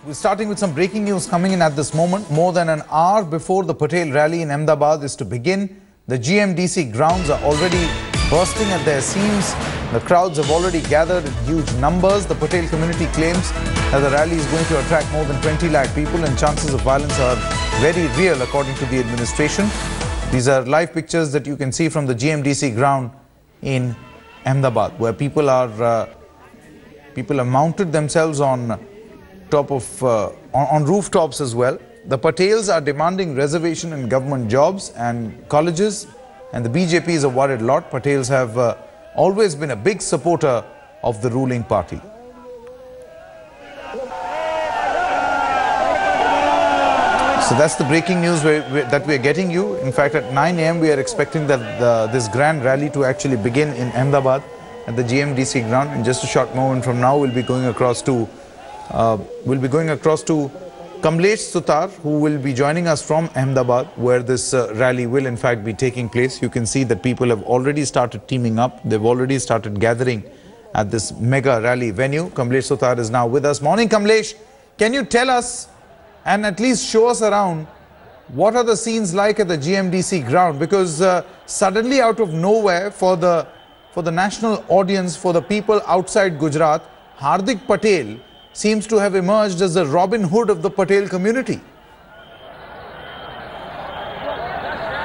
We're starting with some breaking news coming in at this moment. More than an hour before the Patel rally in Ahmedabad is to begin, the GMDC grounds are already bursting at their seams. The crowds have already gathered in huge numbers. The Patel community claims that the rally is going to attract more than 20 lakh people and chances of violence are very real according to the administration. These are live pictures that you can see from the GMDC ground in Ahmedabad, where people have mounted themselves on top of on rooftops as well. The Patels are demanding reservation in government jobs and colleges, and the BJP is a worried lot. Patels have always been a big supporter of the ruling party. So that's the breaking news that we are getting you. In fact, at 9 AM we are expecting that this grand rally to actually begin in Ahmedabad at the GMDC ground. In just a short moment from now, we'll be going across to Kamlesh Sutar, who will be joining us from Ahmedabad, where this rally will in fact be taking place. You can see that people have already started teaming up. They've already started gathering at this mega rally venue. Kamlesh Sutar is now with us. Morning, Kamlesh. Can you tell us and at least show us around what are the scenes like at the GMDC ground? Because suddenly out of nowhere, for the national audience, for the people outside Gujarat, Hardik Patel seems to have emerged as the Robin Hood of the Patel community.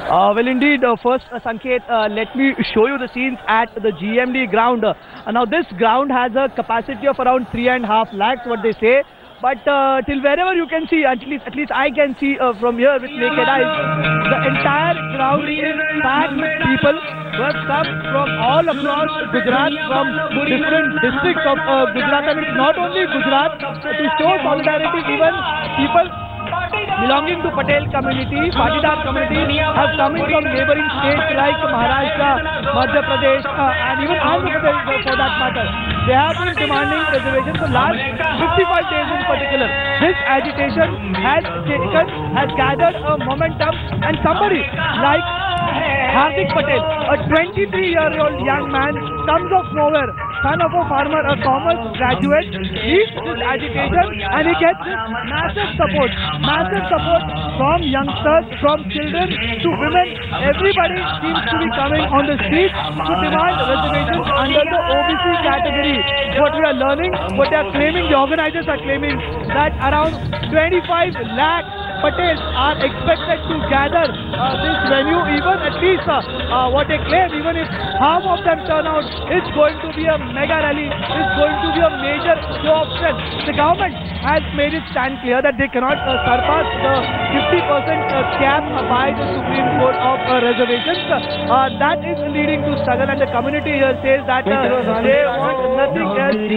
Well, indeed, first, Sanket, let me show you the scenes at the GMD ground. Now, this ground has a capacity of around 3.5 lakhs, what they say. But till wherever you can see, at least I can see from here with naked eyes, the entire ground is packed with people who have come from all across Gujarat, from different districts of Gujarat. And it's not only Gujarat, to show solidarity, even people belonging to Patel community, Patidar community, have come in from neighboring states like Maharashtra, Madhya Pradesh, and even Andhra Pradesh for that matter. They have been demanding reservations for last 55 days in particular. This agitation has gathered a momentum, and somebody like Hardik Patel, a 23-year-old young man, comes of nowhere, son of a farmer, a commerce graduate, leads this agitation, and he gets this massive support from youngsters, from children to women. Everybody seems to be coming on the streets to demand reservations under the OBC category. What we are learning, what they are claiming, the organizers are claiming that around 25 lakh Patels are expected to gather this venue. Even at least what they claim, even if half of them turn out, it's going to be a mega rally, it's going to be a major show of strength. The government has made it stand clear that they cannot surpass the 50% cap by the Supreme Court of reservations. That is leading to struggle, and the community here says that they want nothing else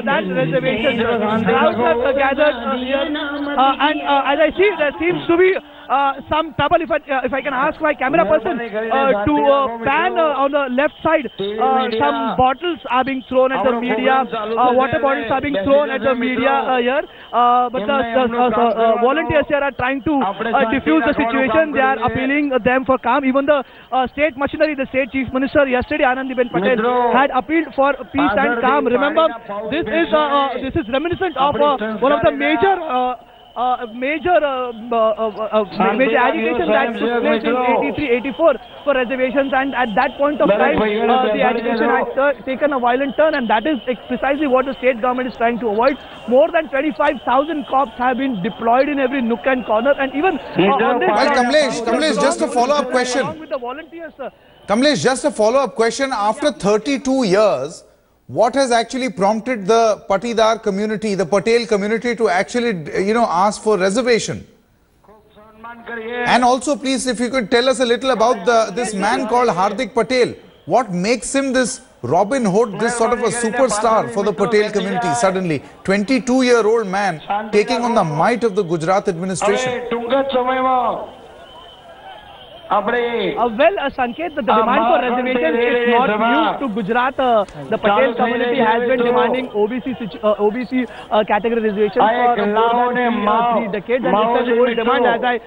than reservations. Crowds have gathered here, and as I see, there seems to be some trouble. If I can ask my camera person to pan on the left side, some bottles are being thrown at the media, water bottles are being thrown at the media here, but the volunteers here are trying to diffuse the situation. They are appealing them for calm. Even the state machinery, the state chief minister yesterday, Anandiben Patel, had appealed for peace and calm. Remember, this is reminiscent of one of the major agitation that took place in 83-84 for reservations, and at that point of time the agitation had taken a violent turn, and that is precisely what the state government is trying to avoid. More than 25,000 cops have been deployed in every nook and corner, and even on this Kamlesh, just a follow-up question. With the volunteers, Kamlesh, just a follow-up question. After 32 years, what has actually prompted the Patidar community, the Patel community, to actually, ask for reservation? And also, please, if you could tell us a little about this man called Hardik Patel. What makes him this Robin Hood, this sort of a superstar for the Patel community suddenly? 22-year-old man taking on the might of the Gujarat administration. Well, Sanket, the demand for reservations is not new to Gujarat. The Patel community has been demanding OBC category reservations for more than 3 decades, and it's an old demand. As I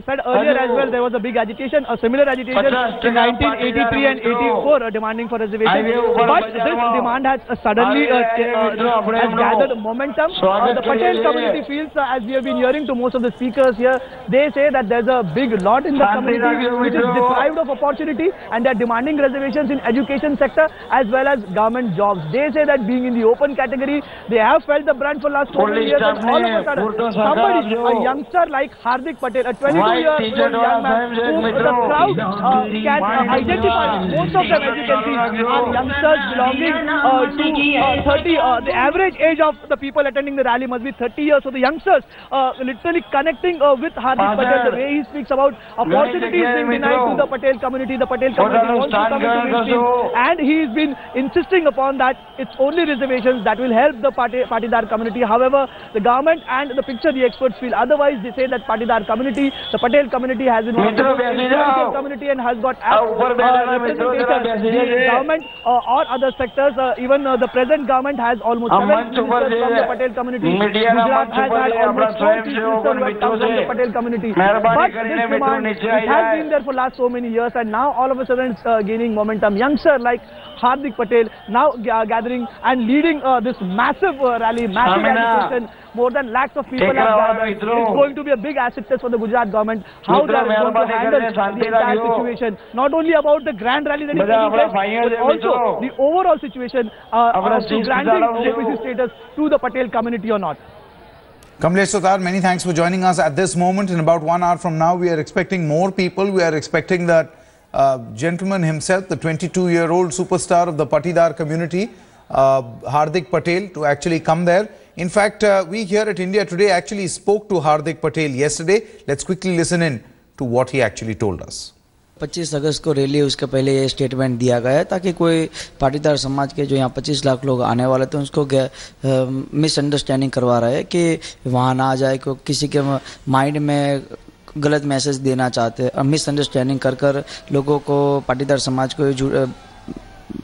said earlier as well, there was a big agitation, a similar agitation in 1983 and 84 demanding for reservations. But this demand has suddenly has gathered momentum. The Patel community feels, as we have been hearing to most of the speakers here, they say that there's a big lot in the community which is deprived of opportunity, and they're demanding reservations in education sector as well as government jobs. They say that being in the open category, they have felt the brunt for last so many years, and all of a sudden, somebody, a youngster like Hardik Patel, a 22-year-old young man whom the crowd can identify, most of them, as you can see, are youngsters belonging to 30. The average age of the people attending the rally must be 30 years. So the youngsters literally connecting with Hardik Patel, the way he speaks about opportunities being denied to the Patel community. The Patel community wants to come into mainstream, and he's been insisting upon that it's only reservations that will help the Patidar community. However, the government and the picture the experts feel otherwise. They say that Patidar community, the Patel community, has been one of the most influential community and has got representation. The government or other sectors, even the present government has almost 7 ministers from the Patel community. Gujarat has had almost 4 ministers who have come from the Patel community. But this demand, it has been there for last so many years, and now all of a sudden it's gaining momentum. Youngster like Hardik Patel now gathering and leading this massive rally, massive agitation. More than lakhs of people have gathered. It's going to be a big asset test for the Gujarat government, how they are going to handle the entire situation. Not only about the grand rally that is taking place, but also the overall situation of granting OBC status to the Patel community or not. Kamlesh Sutar, many thanks for joining us at this moment. In about 1 hour from now, we are expecting more people. We are expecting that gentleman himself, the 22-year-old superstar of the Patidar community, Hardik Patel, to actually come there. In fact, we here at India Today actually spoke to Hardik Patel yesterday. Let's quickly listen in to what he actually told us. 25 अगस्त को rally, उसके पहले ये statement दिया गया है ताकि कोई पाटीदार समाज के जो यहाँ 25 लाख लोग आने वाले थे उसको मिसअंडरस्टैंडिंग करवा रहे हैं कि वहाँ ना आ जाए, को किसी के माइंड में गलत मैसेज देना चाहते हैं और मिसअंडरस्टैंडिंग कर लोगों को, पाटीदार समाज को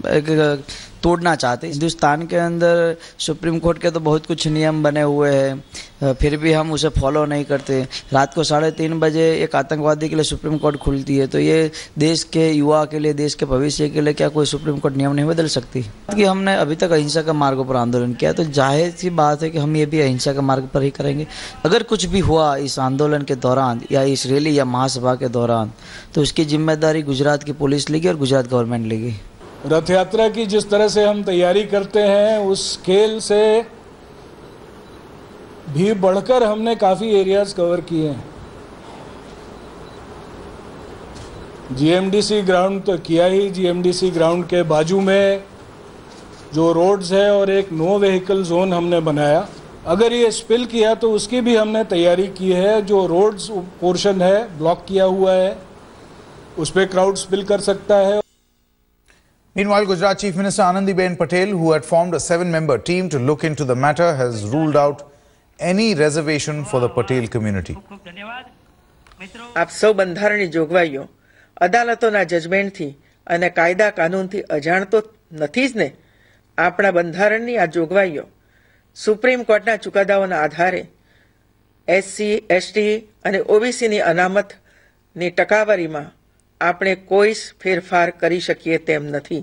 एक तोड़ना चाहते। हिंदुस्तान के अंदर सुप्रीम कोर्ट के तो बहुत कुछ नियम बने हुए हैं, फिर भी हम उसे फॉलो नहीं करते। रात को 3:30 बजे एक आतंकवादी के लिए सुप्रीम कोर्ट खुलती है, तो ये देश के युवा के लिए, देश के भविष्य के लिए क्या कोई सुप्रीम कोर्ट नियम नहीं बदल सकती? कि हमने अभी तक अहिंसा के मार्ग पर आंदोलन किया, तो जाहिर सी बात है कि हम ये भी अहिंसा के मार्ग पर ही करेंगे। अगर कुछ भी हुआ इस आंदोलन के दौरान या इस रैली या महासभा के दौरान, तो उसकी जिम्मेदारी गुजरात की पुलिस लेगी और गुजरात गवर्नमेंट लेगी। रथ यात्रा की जिस तरह से हम तैयारी करते हैं, उस स्केल से भी बढ़कर हमने काफ़ी एरियाज कवर किए हैं। जीएमडीसी ग्राउंड तो किया ही, जीएमडीसी ग्राउंड के बाजू में जो रोड्स है और एक नो व्हीकल जोन हमने बनाया। अगर ये स्पिल किया तो उसकी भी हमने तैयारी की है। जो रोड्स पोर्शन है ब्लॉक किया हुआ है, उस पर क्राउड स्पिल कर सकता है। Meanwhile, Gujarat Chief Minister Anandiben Patel, who had formed a 7-member team to look into the matter, has ruled out any reservation for the Patel community. આપ સૌ બંધારણની જોગવાઈઓ અદાલતોના જજમેન્ટથી અને કાયદા કાનૂનથી અજાણ તો નથી જ ને। આપણા બંધારણની આ જોગવાઈઓ સુપ્રીમ કોર્ટના ચુકાદાઓના આધારે એસસી, એસટી અને ઓબીસીની અનામતની ટકાવારીમાં આપણે કોઈ ફેરફાર કરી શકીએ તેમ નથી।